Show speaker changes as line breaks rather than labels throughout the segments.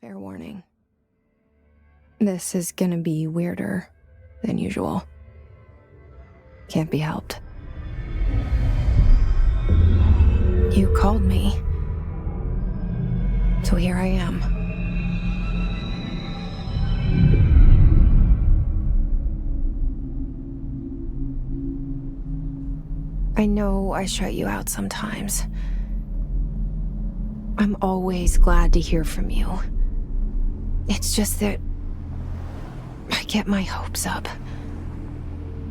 Fair warning. This is gonna be weirder than usual. Can't be helped. You called me. So here I am. I know I shut you out sometimes. I'm always glad to hear from you. It's just that I get my hopes up.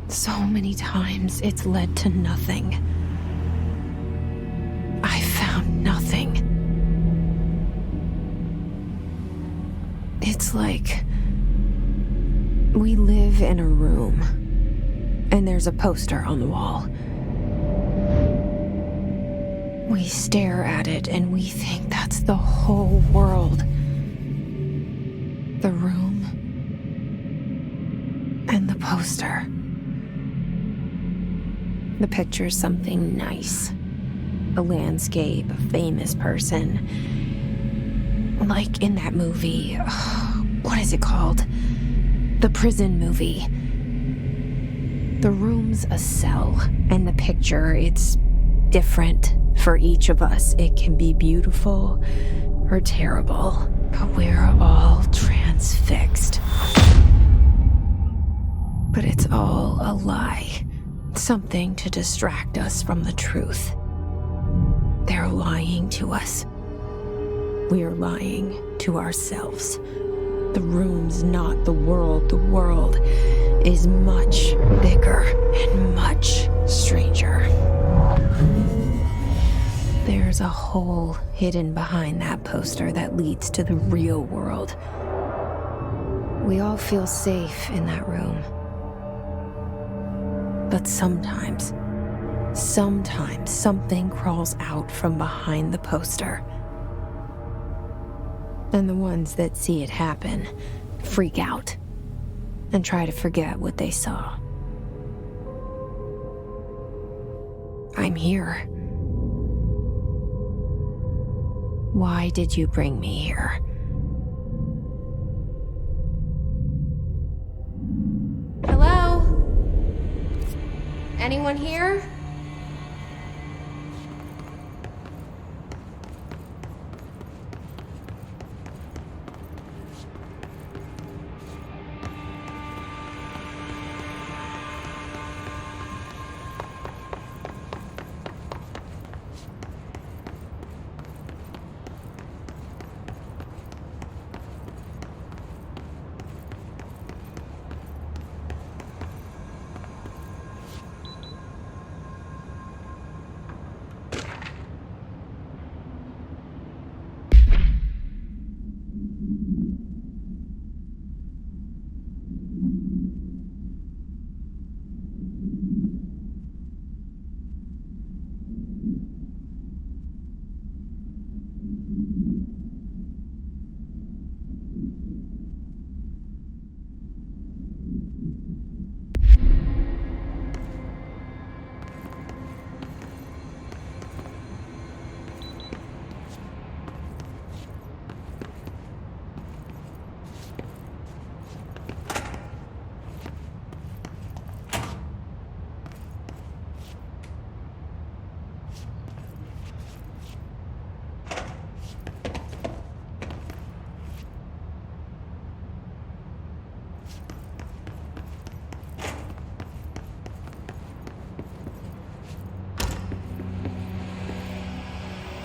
So many times it's led to nothing. I found nothing. It's like we live in a room, and there's a poster on the wall. We stare at it and we think that's the whole world. The room and the poster. The picture's something nice. A landscape, a famous person. Like in that movie, what is it called? The prison movie. The room's a cell, and the picture, it's different for each of us. It can be beautiful or terrible, but we're all transfixed. But it's all a lie. Something to distract us from the truth. They're lying to us. We're lying to ourselves. The room's not the world. The world is much bigger and much stranger. There's a hole hidden behind that poster that leads to the real world. We all feel safe in that room. But sometimes something crawls out from behind the poster. And the ones that see it happen freak out and try to forget what they saw. I'm here. Why did you bring me here? Hello? Anyone here?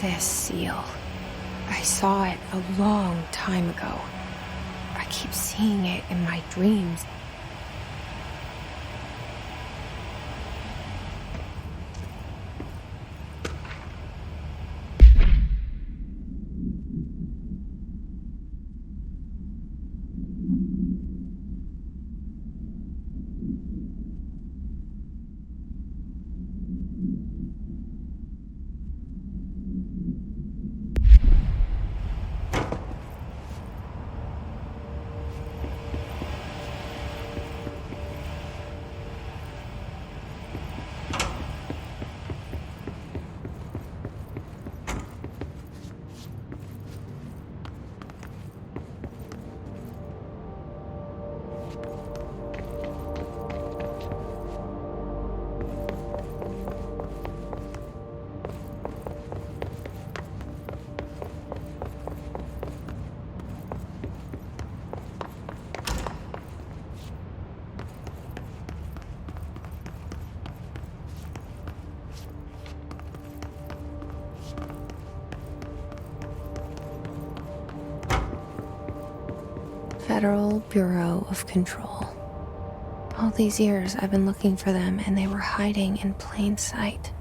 This seal. I saw it a long time ago. I keep seeing it in my dreams. Federal Bureau of Control. All these years I've been looking for them and they were hiding in plain sight.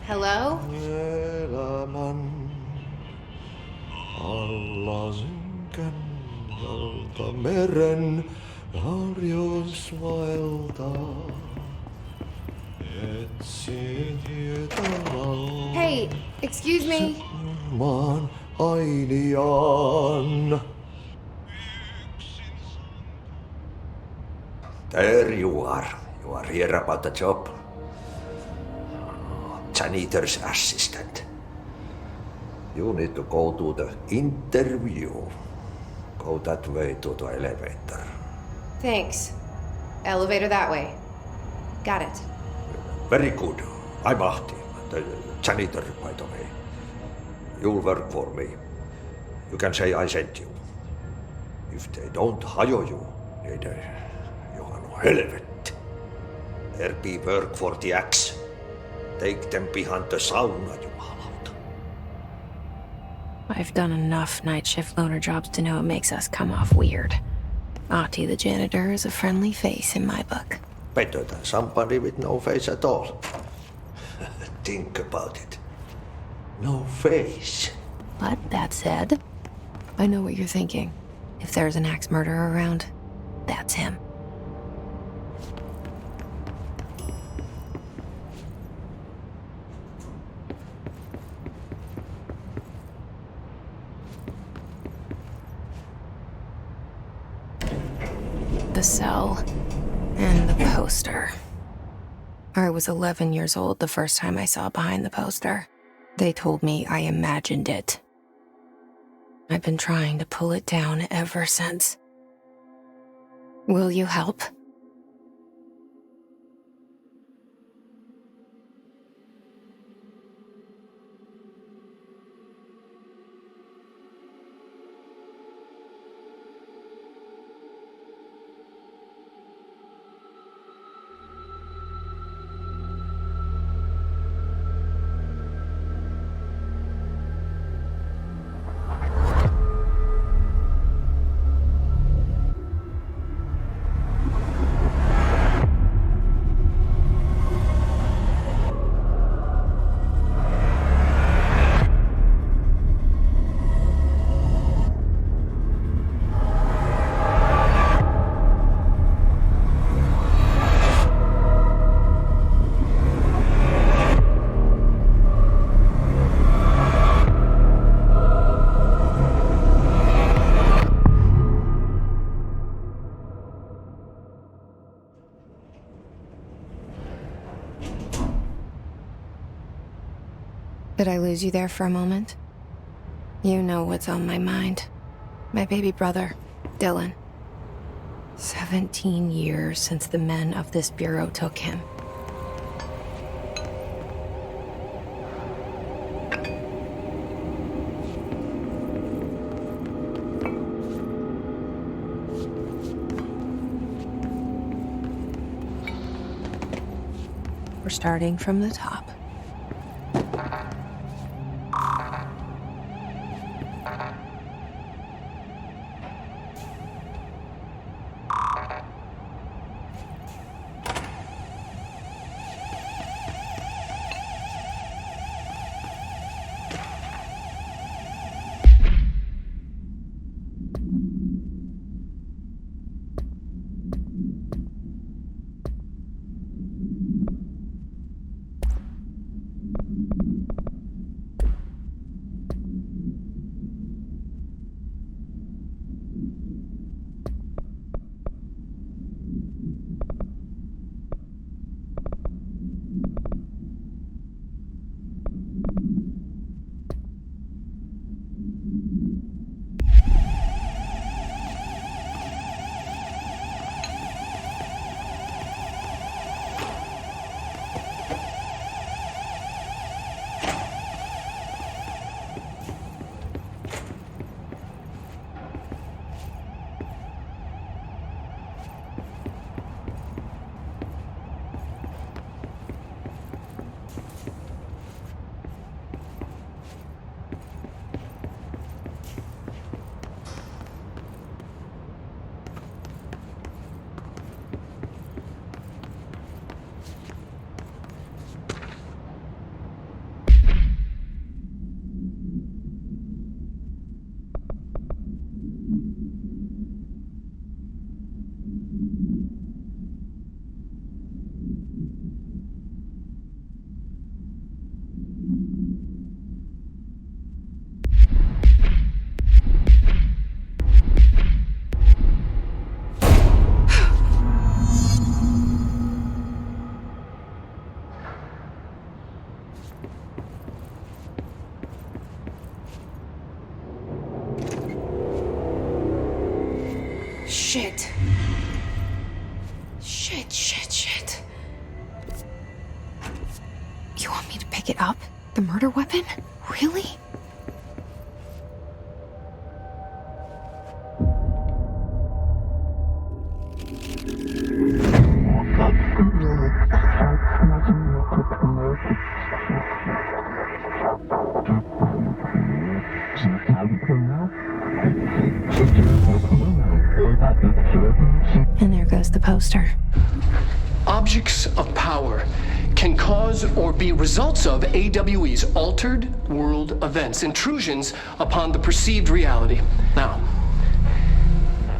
Hello?
Elämän alla synkän valtameren harjos vaeltaa. Etsin tietä
Hey, excuse me.
maan ainiaan.
There you are. You are here about the job. Janitor's assistant. You need to go to the interview. Go that way to the elevator.
Thanks. Elevator that way. Got it.
Very good. I'm Ahti, the janitor, by the way. You'll work for me. You can say I sent you. If they don't hire you, niin Johan on helvet. There be work for the axe. Take them behind the sauna, jumalauta.
I've done enough night shift loner jobs to know it makes us come off weird. Ahti the janitor is a friendly face in my book.
Better than somebody with no face at all. Think about it. No face.
But that said, I know what you're thinking. If there's an axe murderer around, that's him. The cell and the poster. I was 11 years old the first time I saw behind the poster. They told me I imagined it. I've been trying to pull it down ever since. Will you help? Did I lose you there for a moment? You know what's on my mind. My baby brother, Dylan. 17 years since the men of this bureau took him. We're starting from the top. Shit. Shit. You want me to pick it up? The murder weapon? Really? And there goes the poster.
Objects of power can cause or be results of AWE's altered world events, intrusions upon the perceived reality. Now,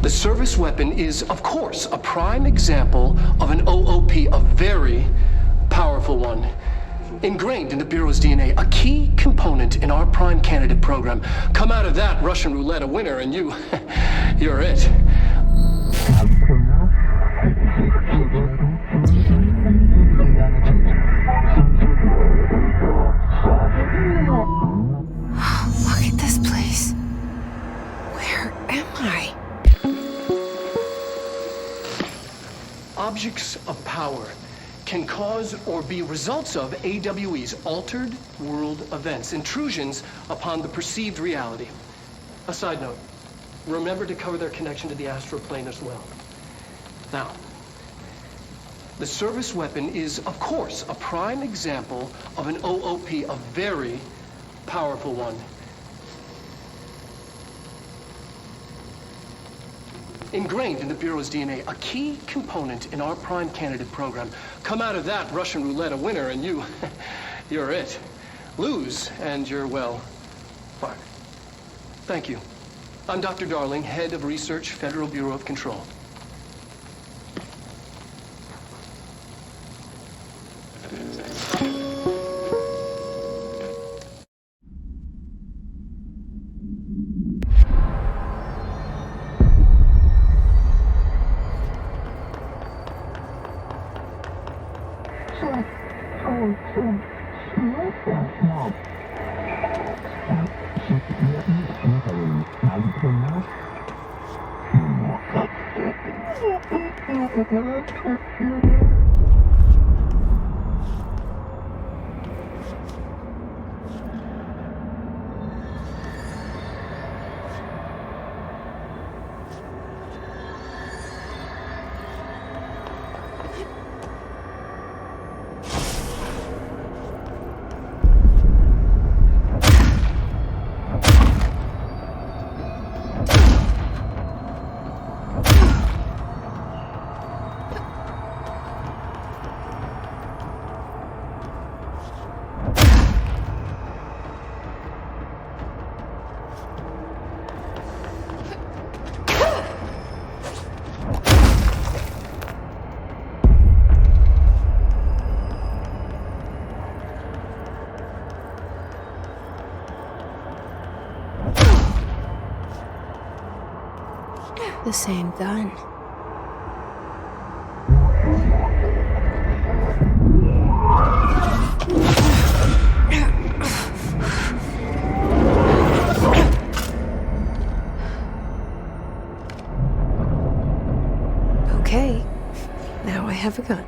the service weapon is, of course, a prime example of an OOP, a very powerful one. Ingrained in the Bureau's DNA, a key component in our prime candidate program. Come out of that Russian roulette a winner and you're it.
Look at this place. Where am I?
Objects of power can cause or be results of AWE's altered world events, intrusions upon the perceived reality. A side note, remember to cover their connection to the astral plane as well. Now, the service weapon is, of course, a prime example of an OOP, a very powerful one. Ingrained in the Bureau's DNA, a key component in our prime candidate program. Come out of that Russian roulette a winner and you're it. Lose and you're, well, fine. Thank you. I'm Dr. Darling, Head of Research, Federal Bureau of Control.
The same gun. Okay, now I have a gun.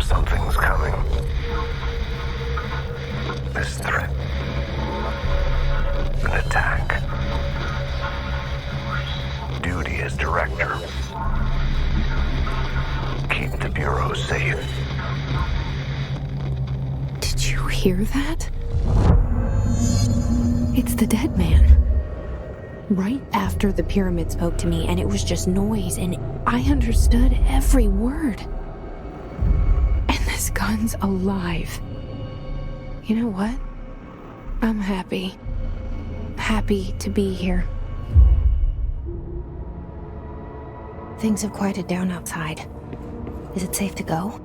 Something's coming. This threat. An attack. Duty as director. Keep the Bureau safe.
Did you hear that? It's the dead man. Right after the pyramid spoke to me, and it was just noise, and I understood every word. And this gun's alive. You know what? I'm happy. Happy to be here. Things have quieted down outside. Is it safe to go?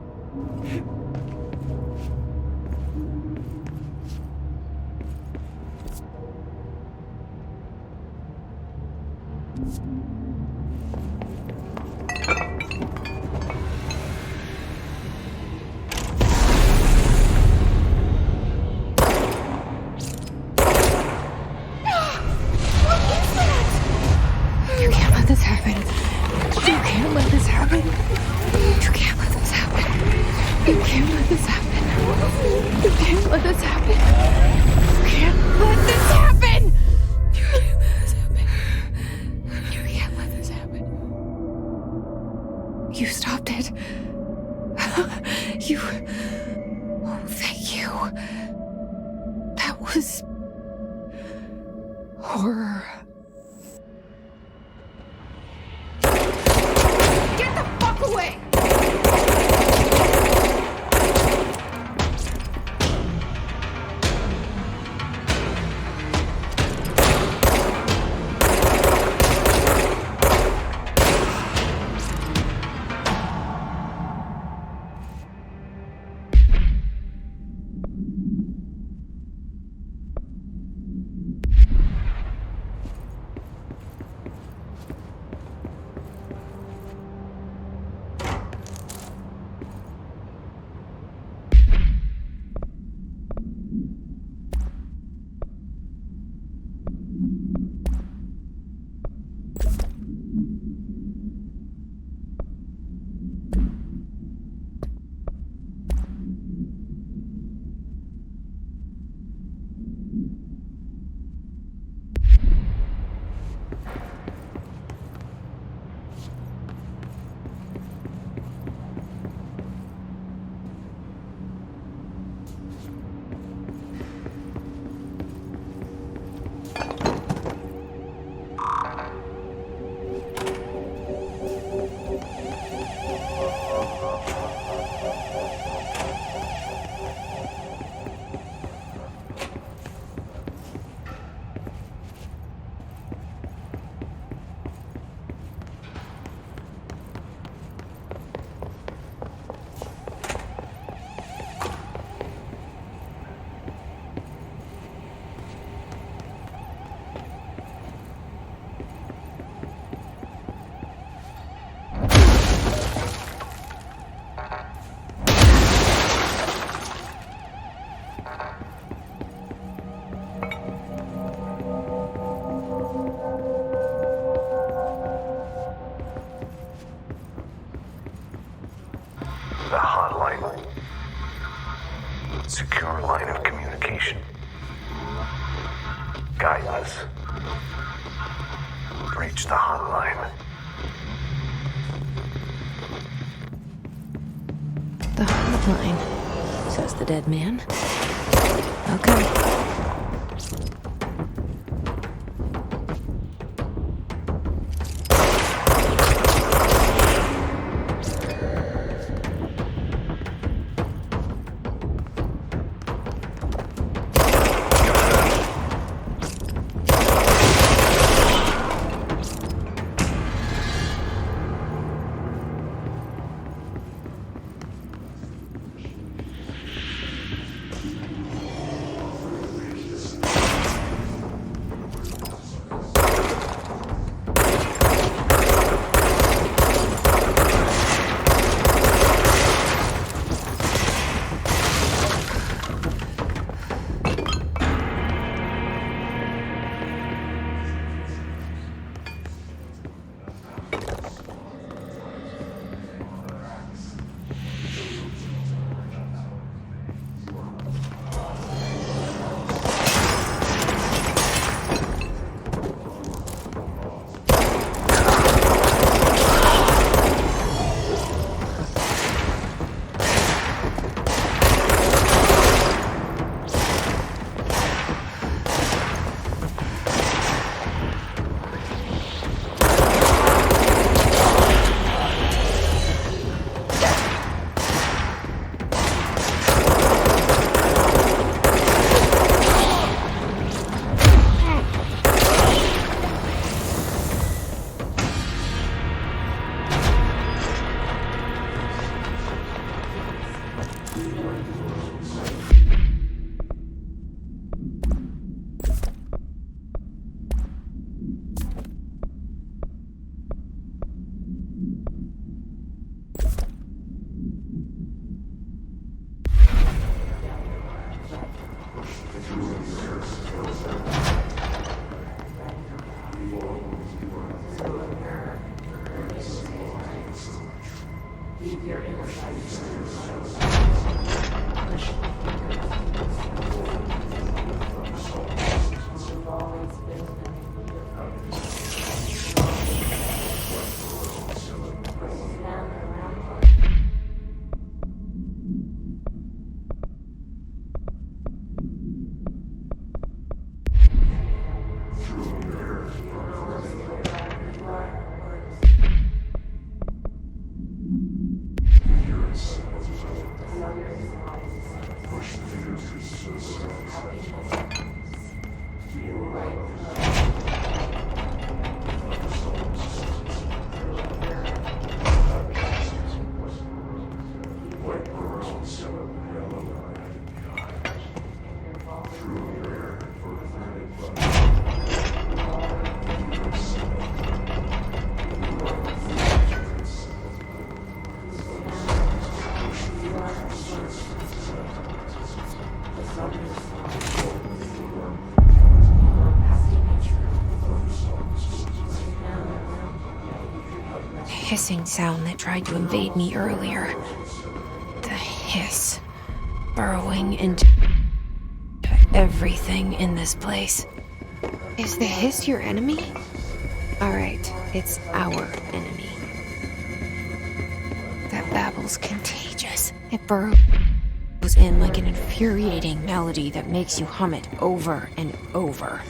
You can't let this happen. You can't let this happen. You can't let this happen. You can't let this happen. You can't let this happen. You can't let this happen. You can't let this happen. You can't let was horror. Get the fuck away!
The hotline. Secure line of communication. Guidance. Reach the hotline.
The hotline, says the dead man. Okay. Hissing sound that tried to invade me earlier. The hiss, burrowing into everything in this place. Is the hiss your enemy? Alright, it's our enemy. That babble's contagious. It burrows in like an infuriating melody that makes you hum it over and over.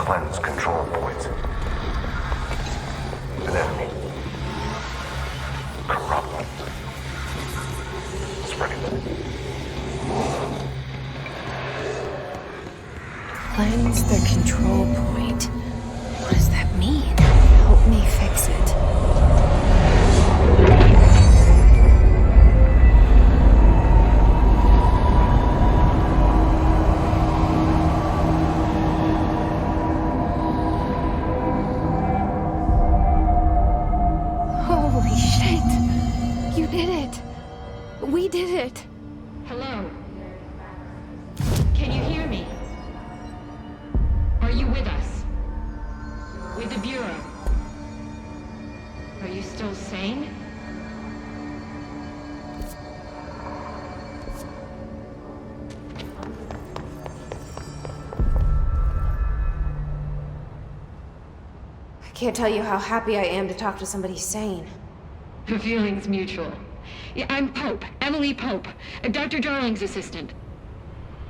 Cleanse control points. An enemy. Corrupt. Spreading.
Cleanse the control point. What does that mean? Help me fix it. Holy shit! You did it! We did it!
Hello? Can you hear me? Are you with us? With the Bureau? Are you still sane?
I can't tell you how happy I am to talk to somebody sane.
The feeling's mutual. Yeah, I'm Pope, Emily Pope, Dr. Darling's assistant.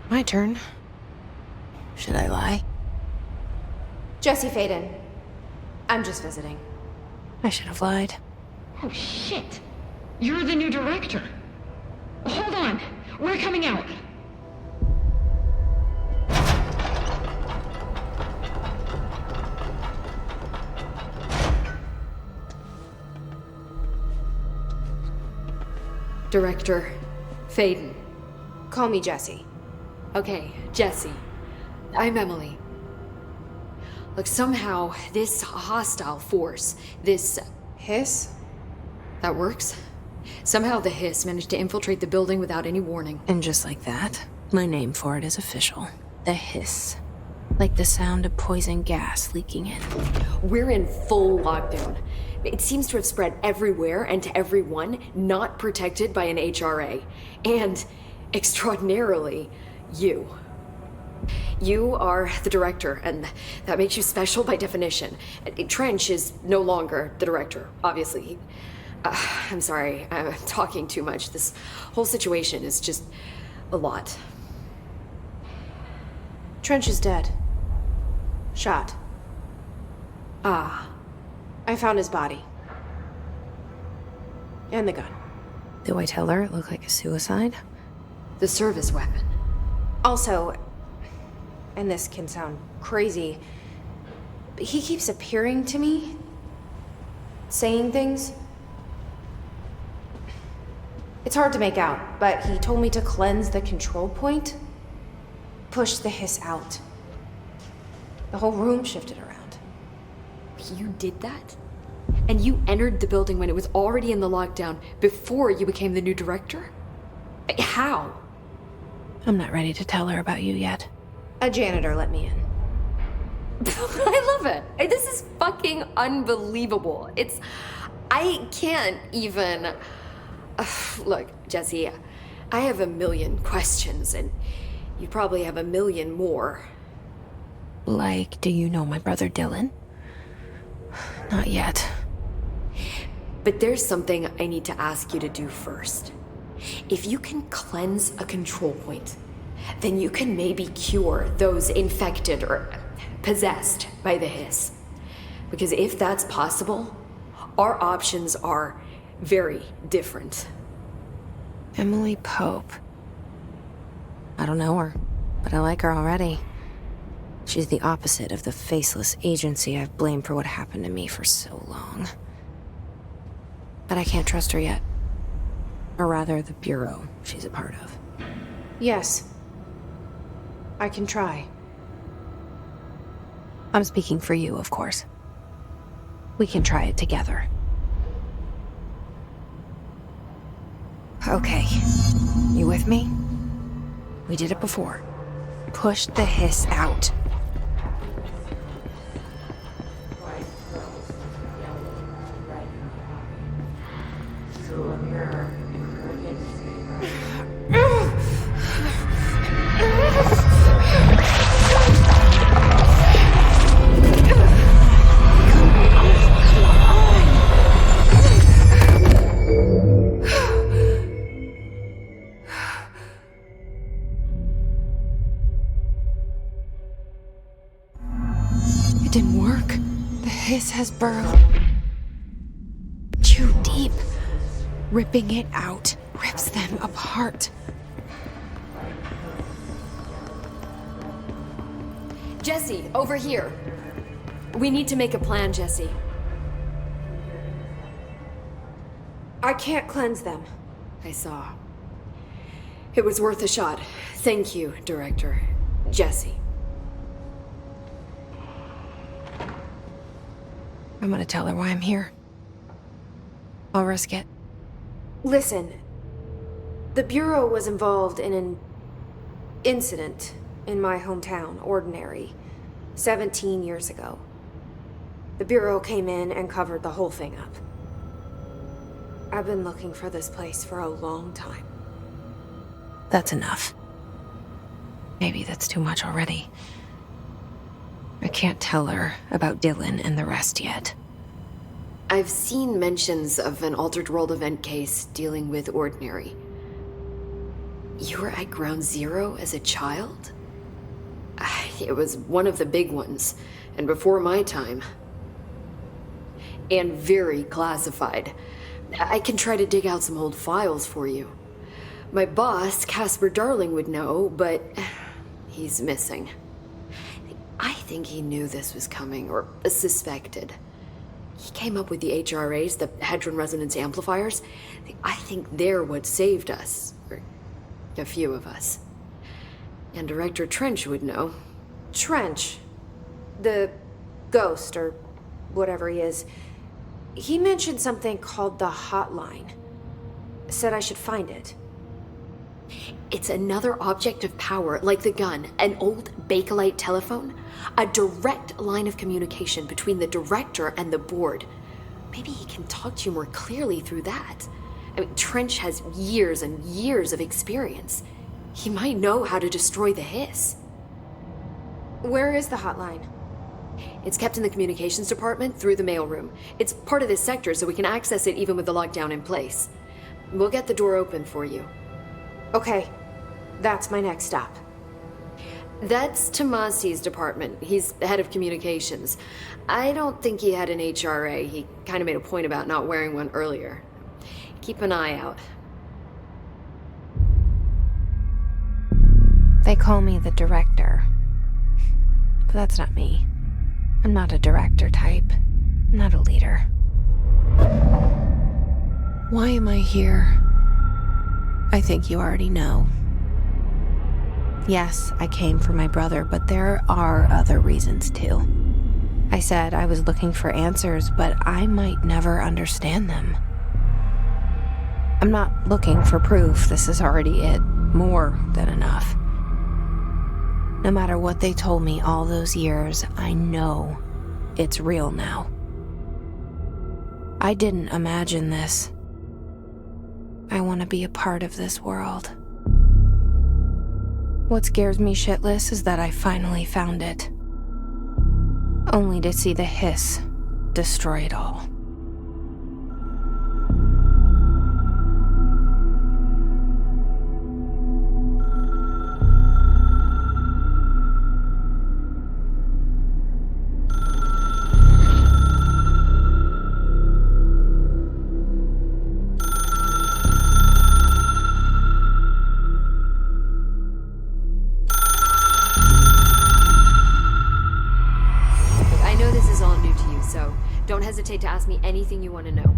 My turn. Should I lie?
Jesse Faden. I'm just visiting.
I should have lied.
Oh, shit. You're the new director. Hold on. We're coming out.
Director Faden.
Call me Jesse.
Okay, Jesse. I'm Emily. Look, somehow this hostile force, this
Hiss?
that works. Somehow the hiss managed to infiltrate the building without any warning.
And just like that, my name for it is official. The hiss. Like the sound of poison gas leaking in.
We're in full lockdown. It seems to have spread everywhere and to everyone not protected by an HRA. And, extraordinarily, you. You are the director, and that makes you special by definition. Trench is no longer the director, obviously. I'm sorry, I'm talking too much. This whole situation is just a lot.
Trench is dead. Shot.
Ah.
I found his body. And the gun.
Do I tell her it looked like a suicide?
The service weapon.
Also, and this can sound crazy, but he keeps appearing to me, saying things. It's hard to make out, but he told me to cleanse the control point, push the hiss out. The whole room shifted around.
You did that? And you entered the building when it was already in the lockdown before you became the new director? How?
I'm not ready to tell her about you yet.
A janitor let me in.
I love it. This is fucking unbelievable. I can't even... Look, Jesse, I have a million questions, and you probably have a million more.
Like, do you know my brother Dylan? Not yet.
But there's something I need to ask you to do first. If you can cleanse a control point, then you can maybe cure those infected or possessed by the hiss. Because if that's possible, our options are very different.
Emily Pope. I don't know her, but I like her already. She's the opposite of the faceless agency I've blamed for what happened to me for so long. But I can't trust her yet. Or rather, the Bureau she's a part of.
Yes. I can try.
I'm speaking for you, of course. We can try it together. Okay. You with me? We did it before. Push the hiss out. It didn't work. The hiss has burrowed too deep. Ripping it out rips them apart.
Jesse, over here. We need to make a plan, Jesse.
I can't cleanse them.
I saw. It was worth a shot. Thank you, Director. Jesse.
I'm gonna tell her why I'm here. I'll risk it.
Listen, the Bureau was involved in an incident in my hometown, Ordinary, 17 years ago. The Bureau came in and covered the whole thing up. I've been looking for this place for a long time.
That's enough. Maybe that's too much already. I can't tell her about Dylan and the rest yet.
I've seen mentions of an Altered World event case dealing with Ordinary. You were at Ground Zero as a child? It was one of the big ones, and before my time. And very classified. I can try to dig out some old files for you. My boss, Casper Darling, would know, but he's missing. I think he knew this was coming, or suspected. He came up with the HRAs, the Hadron Resonance Amplifiers. I think they're what saved us, or a few of us. And Director Trench would know.
Trench, the ghost, or whatever he is, he mentioned something called the Hotline. Said I should find it.
It's another object of power, like the gun, an old Bakelite telephone, a direct line of communication between the director and the board. Maybe he can talk to you more clearly through that. I mean, Trench has years and years of experience. He might know how to destroy the hiss.
Where is the hotline?
It's kept in the communications department through the mailroom. It's part of this sector, so we can access it even with the lockdown in place. We'll get the door open for you.
Okay, that's my next stop.
That's Tomasi's department. He's the head of communications. I don't think he had an HRA. He kind of made a point about not wearing one earlier. Keep an eye out.
They call me the director. But that's not me. I'm not a director type. I'm not a leader. Why am I here? I think you already know. Yes, I came for my brother, but there are other reasons too. I said I was looking for answers, but I might never understand them. I'm not looking for proof. This is already it. More than enough. No matter what they told me all those years, I know it's real now. I didn't imagine this. I want to be a part of this world. What scares me shitless is that I finally found it. Only to see the hiss destroy it all.
Don't hesitate to ask me anything you want to know.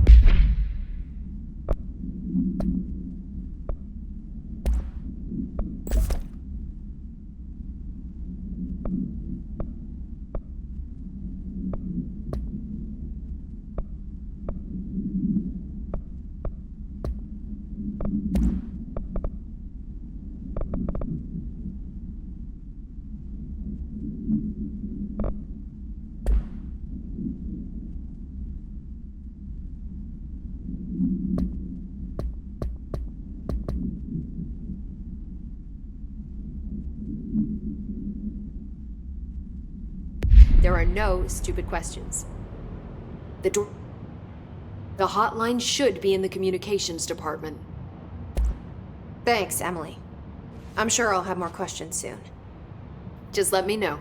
There are no stupid questions. The hotline should be in the communications department.
Thanks, Emily. I'm sure I'll have more questions soon.
Just let me know.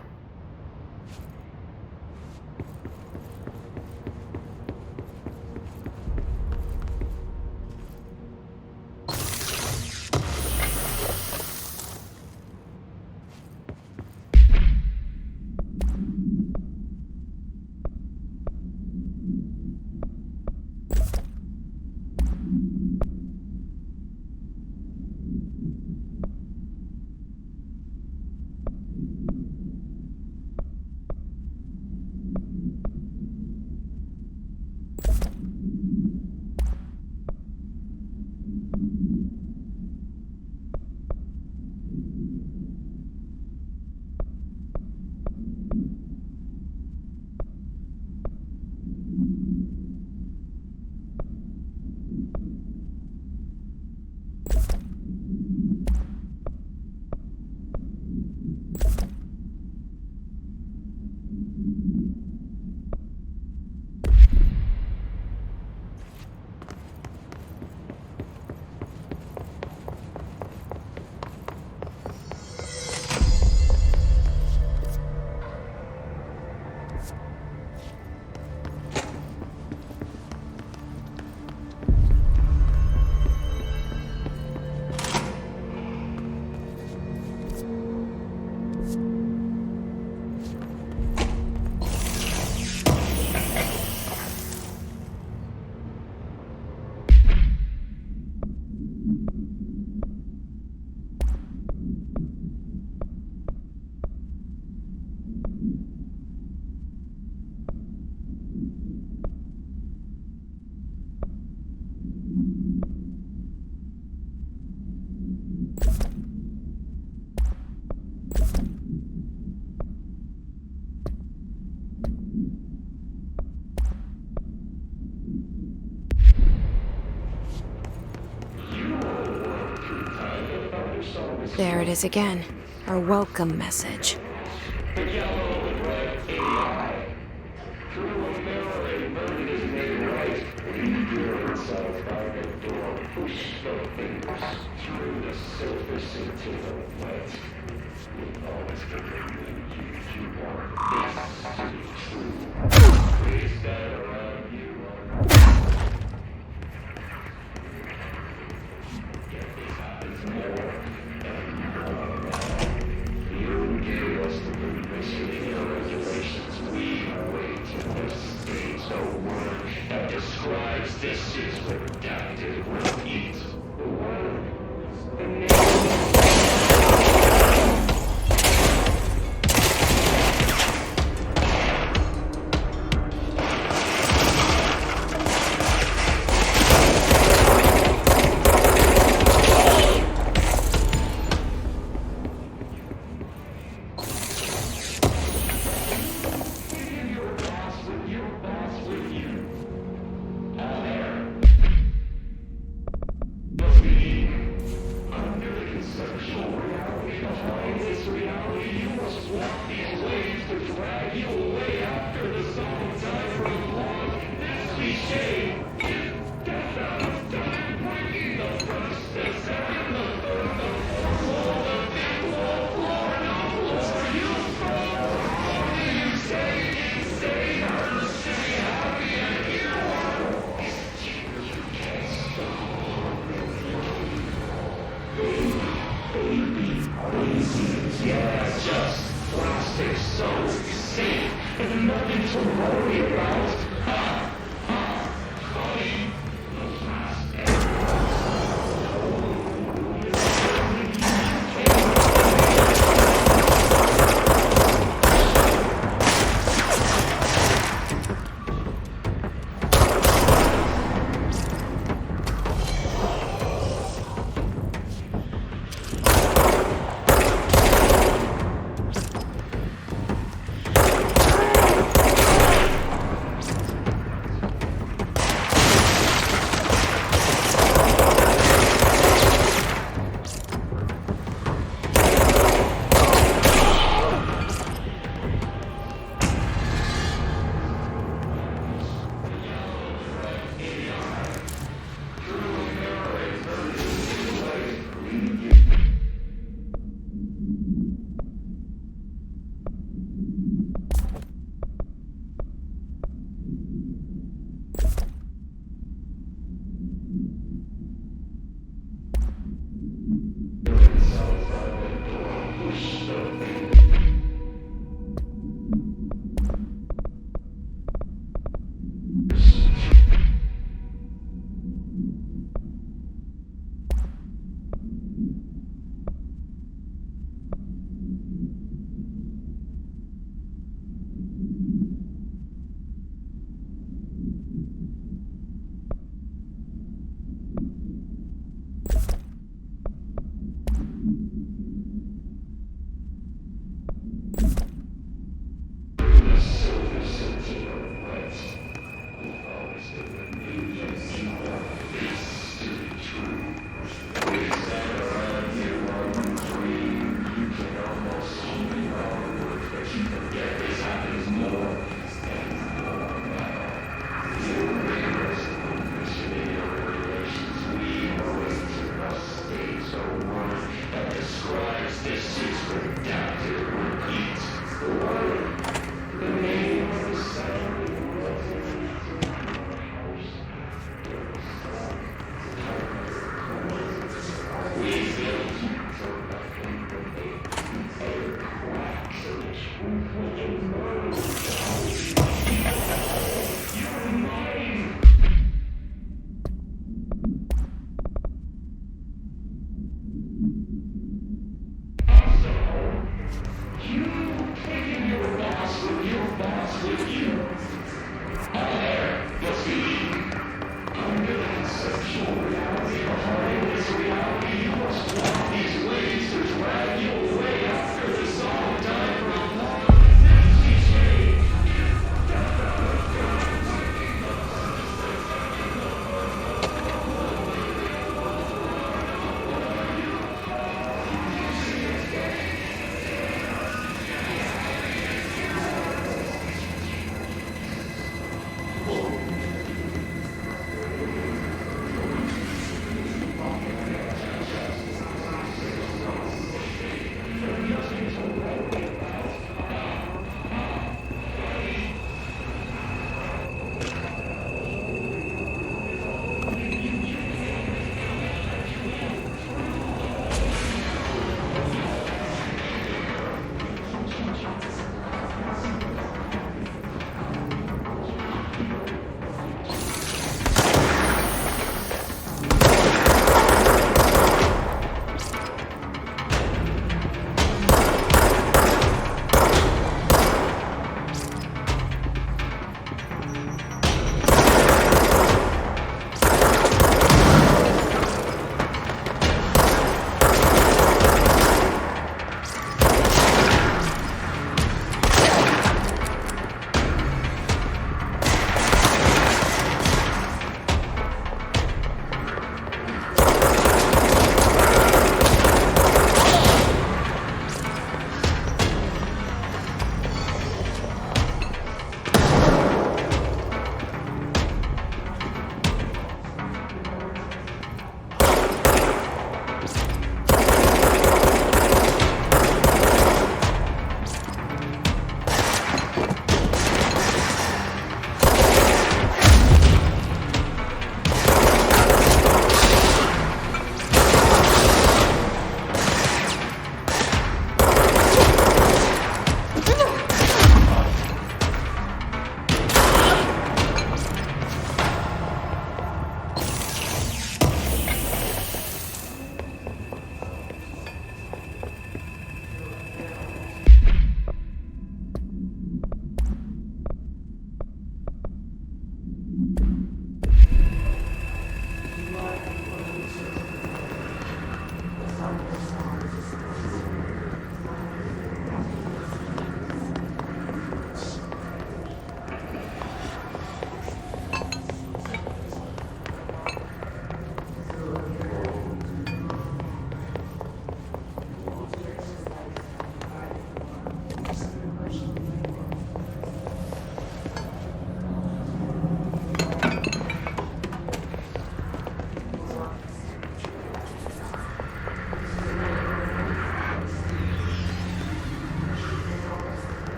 There it is again. Our welcome message.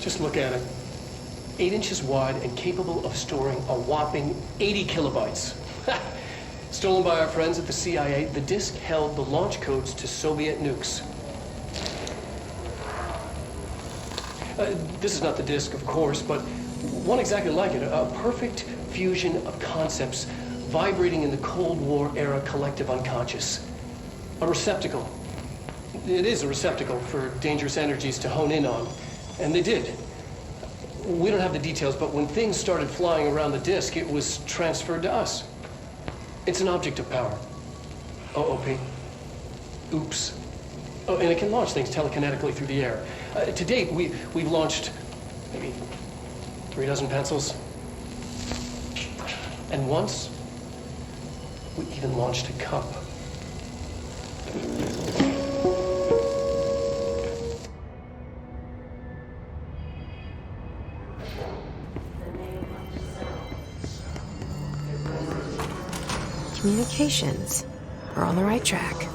Just look at it. 8 inches wide and capable of storing a whopping 80 kilobytes. Stolen by our friends at the CIA, the disk held the launch codes to Soviet nukes. This is not the disk, of course, but one exactly like it. A perfect fusion of concepts vibrating in the Cold War era collective unconscious. A receptacle. It is a receptacle for dangerous energies to hone in on. And they did. We don't have the details, but when things started flying around the disk, it was transferred to us. It's an object of power. OOP. Oops. Oh, and it can launch things telekinetically through the air. To date, we've launched maybe 3 dozen pencils. And once, we even launched a cup.
Communications. We're on the right track.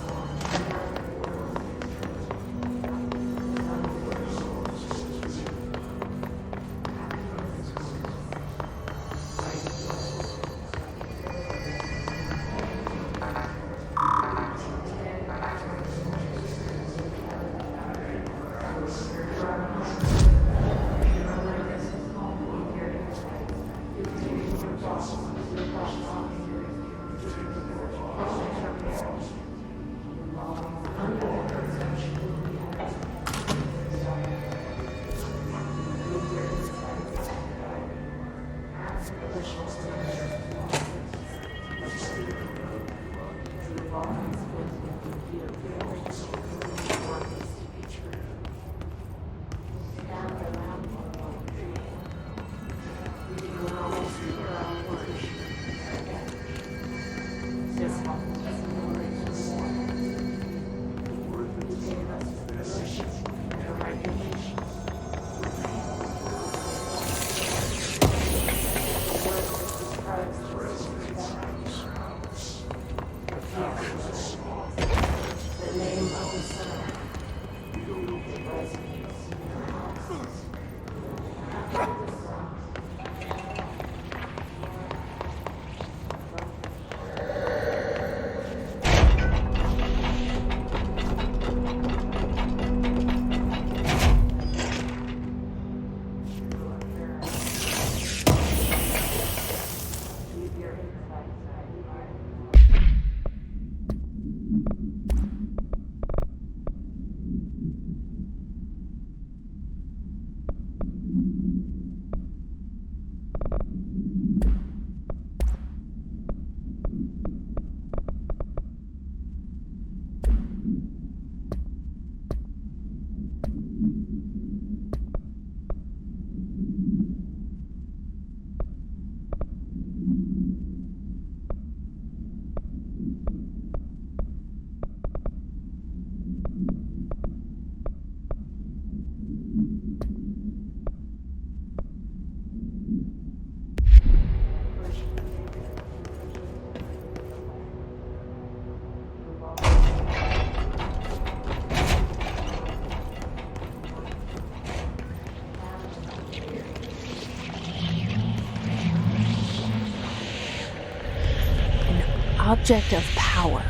Object of power.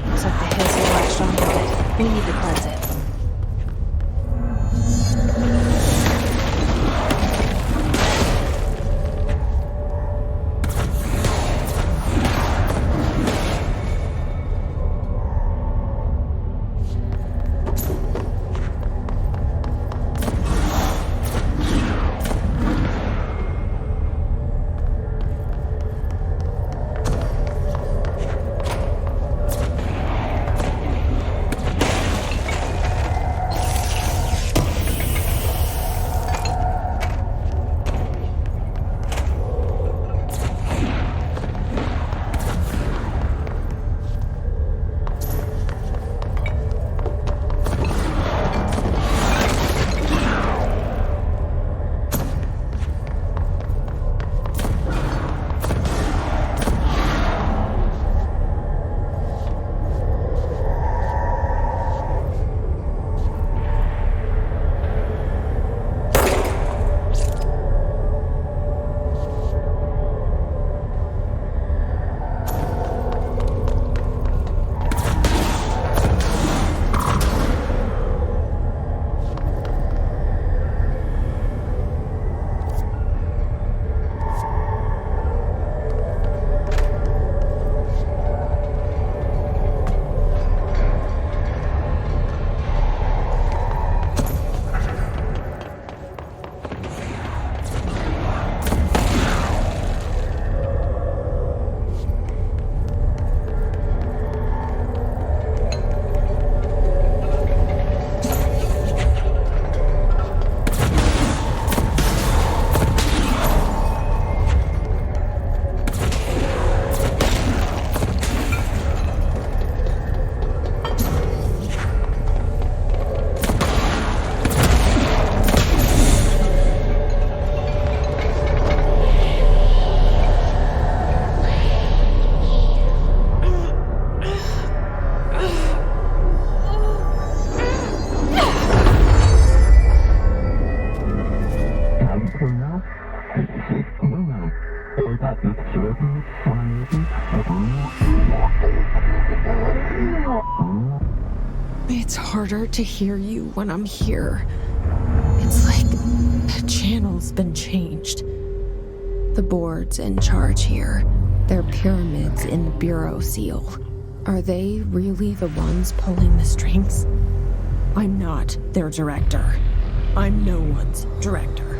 Looks like the hills are latched onto it. We need to cleanse it. harder to hear you when I'm here. It's like the channel's been changed. The board's in charge here. They're pyramids in the Bureau seal. Are they really the ones pulling the strings? I'm not their director. I'm no one's director.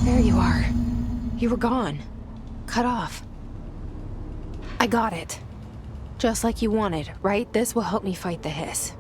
There you are. You were gone. Cut off. I got it. Just like you wanted, right? This will help me fight the hiss.